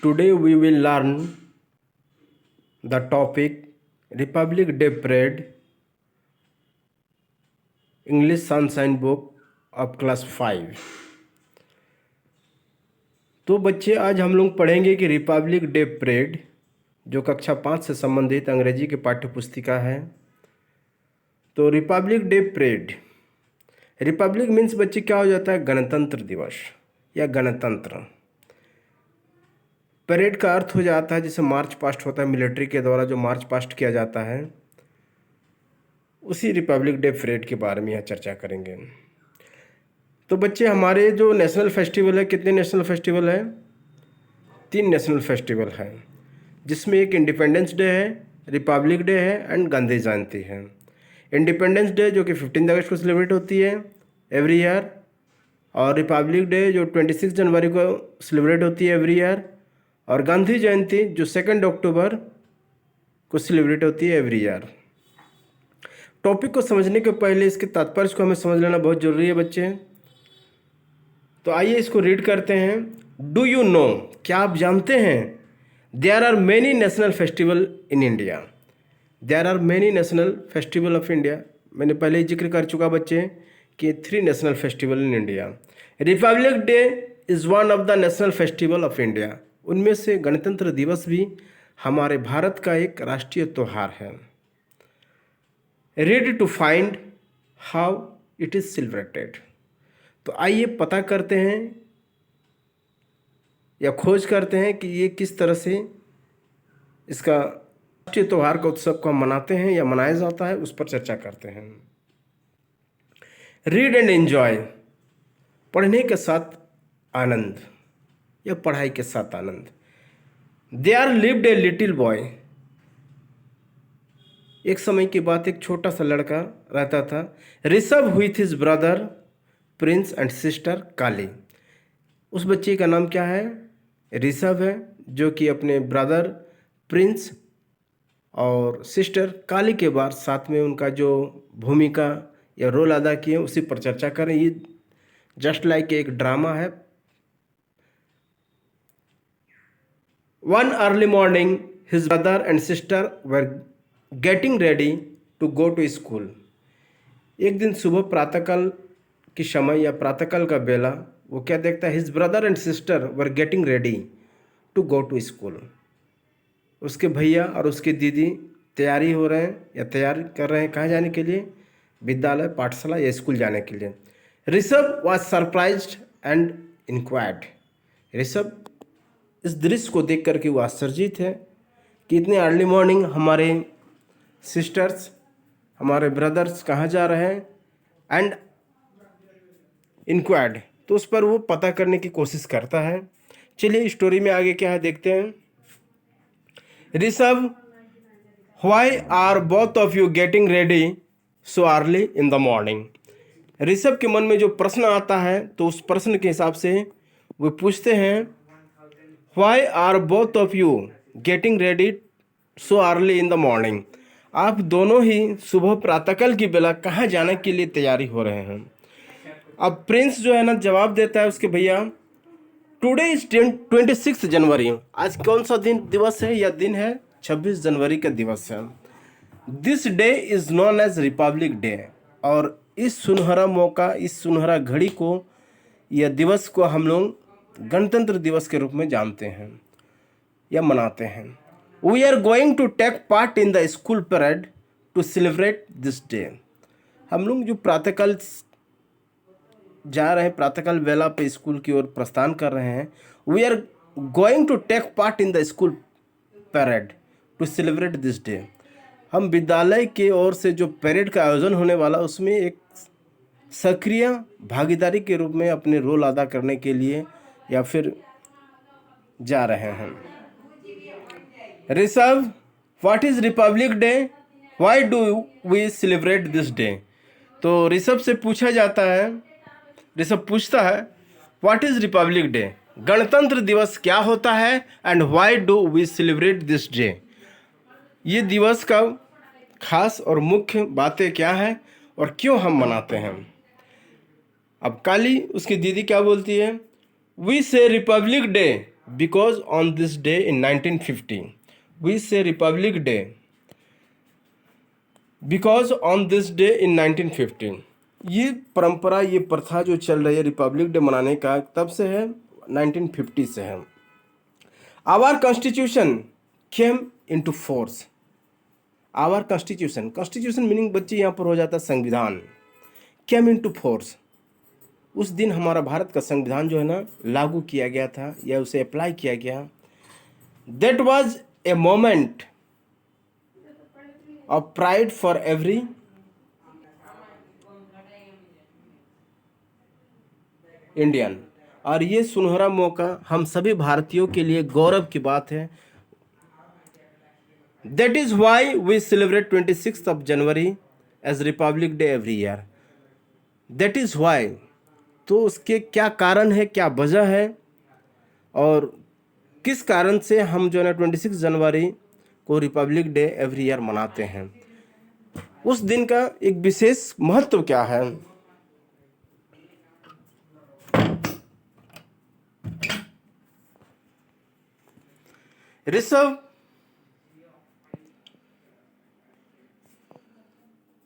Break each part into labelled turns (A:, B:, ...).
A: Today we will learn the topic Republic Day Parade, English Sunshine Book of Class 5। तो बच्चे आज हम लोग पढ़ेंगे कि रिपब्लिक डे परेड जो कक्षा 5 से संबंधित अंग्रेजी की पाठ्य पुस्तिका है। तो Republic day parade, Republic means बच्चे क्या हो जाता है, गणतंत्र दिवस या गणतंत्र। परेड का अर्थ हो जाता है जिसे मार्च पास्ट होता है, मिलिट्री के द्वारा जो मार्च पास्ट किया जाता है, उसी रिपब्लिक डे परेड के बारे में यहाँ चर्चा करेंगे। तो बच्चे हमारे जो नेशनल फेस्टिवल है, कितने नेशनल फेस्टिवल है? 3 नेशनल फेस्टिवल है, जिसमें एक इंडिपेंडेंस डे है, रिपब्लिक डे है एंड गांधी जयंती है। इंडिपेंडेंस डे जो कि 15 अगस्त को सेलिब्रेट होती है एवरी ईयर, और रिपब्लिक डे जो 26 जनवरी को सेलिब्रेट होती है एवरी ईयर, और गांधी जयंती जो 2 अक्टूबर को सेलिब्रेट होती है एवरी ईयर। टॉपिक को समझने के पहले इसके तात्पर्य को हमें समझ लेना बहुत ज़रूरी है बच्चे। तो आइए इसको रीड करते हैं। डू यू नो, क्या आप जानते हैं, there are many national festival in India. There are many national festival of India. मैंने पहले ही जिक्र कर चुका बच्चे कि 3 national festival in India. Republic day is one of the national festival of India. उनमें से गणतंत्र दिवस भी हमारे भारत का एक राष्ट्रीय त्यौहार है। Read to find how it is celebrated. तो आइए पता करते हैं या खोज करते हैं कि ये किस तरह से इसका राष्ट्रीय त्यौहार का उत्सव को हम मनाते हैं या मनाया जाता है, उस पर चर्चा करते हैं। रीड एंड एंजॉय, पढ़ने के साथ आनंद या पढ़ाई के साथ आनंद। There lived a little boy. एक समय की बात, एक छोटा सा लड़का रहता था। Rishabh with his brother Prince and sister Kali. उस बच्चे का नाम क्या है? ऋषभ है, जो कि अपने ब्रदर प्रिंस और सिस्टर काली के बाद साथ में उनका जो भूमिका या रोल अदा किए उसी पर चर्चा करें। ये जस्ट लाइक एक ड्रामा है। One early morning his brother and sister were getting ready to go to school. एक दिन सुबह प्रातःकाल की समय या प्रातःकाल का बेला, वो क्या देखता है? His brother and sister were getting ready to go to school. उसके भैया और उसकी दीदी तैयारी हो रहे हैं या तैयार कर रहे हैं कहाँ जाने के लिए? विद्यालय, पाठशाला या स्कूल जाने के लिए। Rishabh was surprised and inquired. Rishabh इस दृश्य को देख करके वो आश्चर्यचकित है कि इतने अर्ली मॉर्निंग हमारे सिस्टर्स, हमारे ब्रदर्स कहाँ जा रहे हैं, एंड इंक्वायर्ड, तो उस पर वो पता करने की कोशिश करता है। चलिए स्टोरी में आगे क्या है देखते हैं। Rishabh, why are both of you getting ready so early in the morning. Rishabh के मन में जो प्रश्न आता है, तो उस प्रश्न के हिसाब से वो पूछते हैं, why are both of you getting ready so early in the morning. आप दोनों ही सुबह प्रातःकाल की बेला कहाँ जाने के लिए तैयारी हो रहे हैं। अब प्रिंस जो है ना जवाब देता है उसके भैया, टुडे इज 26 जनवरी। आज कौन सा दिवस है? यह दिन है 26 जनवरी का दिवस है। This day is known as republic day. और इस सुनहरा मौका, इस सुनहरा घड़ी को, यह दिवस को हम लोग गणतंत्र दिवस के रूप में जानते हैं या मनाते हैं। We are going to take part in the school parade to celebrate this day. हम लोग जो प्रातःकाल जा रहे हैं, प्रातःकाल बेला पे स्कूल की ओर प्रस्थान कर रहे हैं। We are going to take part in the school parade to celebrate this day. हम विद्यालय की ओर से जो परेड का आयोजन होने वाला, उसमें एक सक्रिय भागीदारी के रूप में अपने रोल अदा करने के लिए या फिर जा रहे हैं। Rishabh, what is republic day, why do we celebrate this day. तो ऋषभ से पूछा जाता है, ऋषभ पूछता है, व्हाट इज रिपब्लिक डे, गणतंत्र दिवस क्या होता है, and why do we celebrate this day. ये दिवस का खास और मुख्य बातें क्या है और क्यों हम मनाते हैं। अब काली उसकी दीदी क्या बोलती है? वी से Republic day because on this day in 1950 we say Republic Day because on this day in 1950 ये परंपरा, ये प्रथा जो चल रही है रिपब्लिक डे मनाने का, तब से है, 1950 से है। Our constitution came into force. Our constitution, constitution meaning बच्चे यहाँ पर हो जाता है संविधान। केम इनटू फोर्स, उस दिन हमारा भारत का संविधान जो है ना लागू किया गया था या उसे अप्लाई किया गया। That was a moment of pride for every Indian, और ये सुनहरा मौका हम सभी भारतीयों के लिए गौरव की बात है। That is why we celebrate 26th of January as republic day every year. That is why, तो उसके क्या कारण है, क्या वजह है और किस कारण से हम जो है ना 26 जनवरी को रिपब्लिक डे एवरी ईयर मनाते हैं, उस दिन का एक विशेष महत्व क्या है। Rishabh,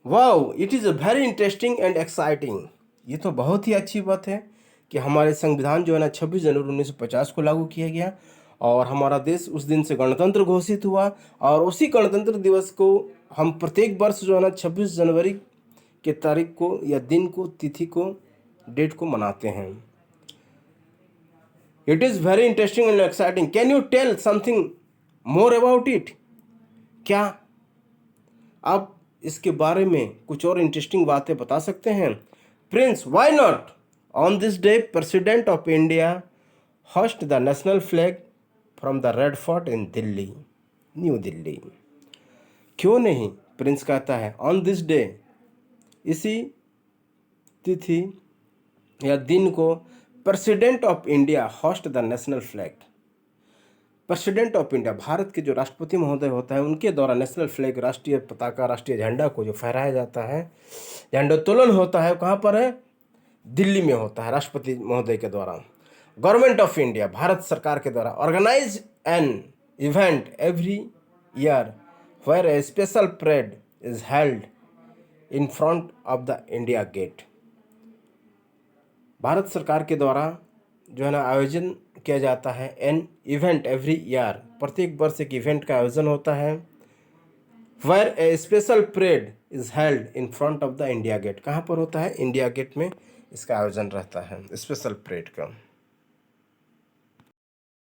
A: wow, it is a very interesting and exciting. ये तो बहुत ही अच्छी बात है कि हमारे संविधान जो है ना 26 जनवरी 1950 को लागू किया गया और हमारा देश उस दिन से गणतंत्र घोषित हुआ, और उसी गणतंत्र दिवस को हम प्रत्येक वर्ष जो है ना 26 जनवरी के तारीख को या दिन को, तिथि को, डेट को मनाते हैं। It is very interesting and exciting. Can you tell something more about it? क्या आप इसके बारे में कुछ और इंटरेस्टिंग बातें बता सकते हैं? Prince, why not? On this day president of India host the national flag from the red fort in Delhi, new Delhi. क्यों नहीं? प्रिंस कहता है ऑन दिस डे, इसी तिथि या दिन को president of India host the national flag. President of India, Bharat के जो राष्ट्रपति महोदय होता है, उनके द्वारा नेशनल फ्लैग, राष्ट्रीय पताका, राष्ट्रीय झंडा को जो फहराया जाता है, झंडोत्तोलन होता है, कहाँ पर है? दिल्ली में होता है, राष्ट्रपति महोदय के द्वारा। गवर्नमेंट ऑफ इंडिया, भारत सरकार के द्वारा organise an event every year where a special parade is held in front of the India gate. Bharat सरकार के द्वारा जो है ना आयोजन किया जाता है एन इवेंट एवरी ईयर, प्रत्येक वर्ष एक इवेंट का आयोजन होता है। Where a special parade is held in front of the India gate, कहाँ पर होता है? इंडिया गेट में इसका आयोजन रहता है स्पेशल परेड का।